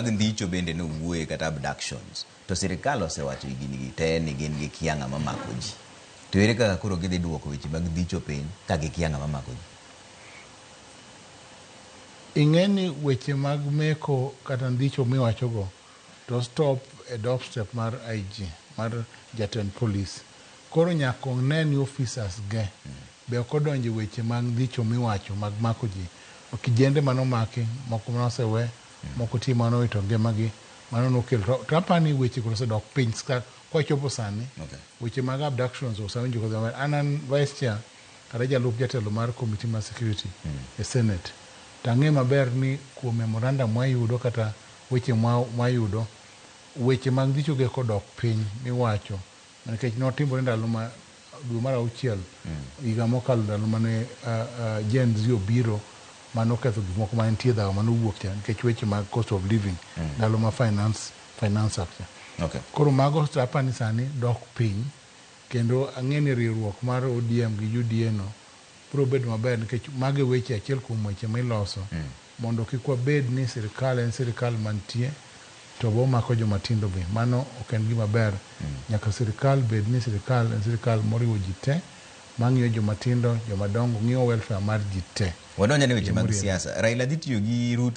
Ndicho bende no wuoye kata abductions. To sirikal osewacho gini te ni gin gi kianga mamako ji. To ere kaka koro gidhi duoko weche mag ndicho piny ka gi kianga mamako ji. Ing'eni weche mag meko kata ndicho miwachogo to stop e doorstep mar IG, mar jatend police. Koro nyaka oneni officers ge be ok odonjo weche mag ndicho miwacho mag mako ji. Kijende manomaki, moko manosewe, moko ti manowito ngimagi, mano nokelo. To apani weche koro osedok piny kwa chopo sani. Weche mag abductions osewinjo kodhi. An vice chair kata jalup jatelo mar committee mar security e Senate. Tang'e maber ni kuom memorandum mwayudo kata weche mwayudo, weche mag ndicho ge kodok piny miwacho. Nikech notimore ndalo ma dwe mar 6 higa mokalo ndalo mane Gen Z obiro manoketho gik moko mantie dhawo manowuok cha nikech weche mag cost of living ndalo ma finance act. Koro mago apani sani dok piny kendo ang'eni riwruok mar ODM gi UDA no biro bedo maber nikech mage weche achiel kuom weche miloso mondo kik wabed ni sirikal mantie to bo mako joma tindo be. Mano ok en gima ber. Nyaka sirikal bed ni sirikal moriwo ji te mang'iyo joma tindo, joma dongo, ng'iyo welfare mar ji te. Wadonjo ne weche mag siasa. Raila dhi tiyo gi Ruto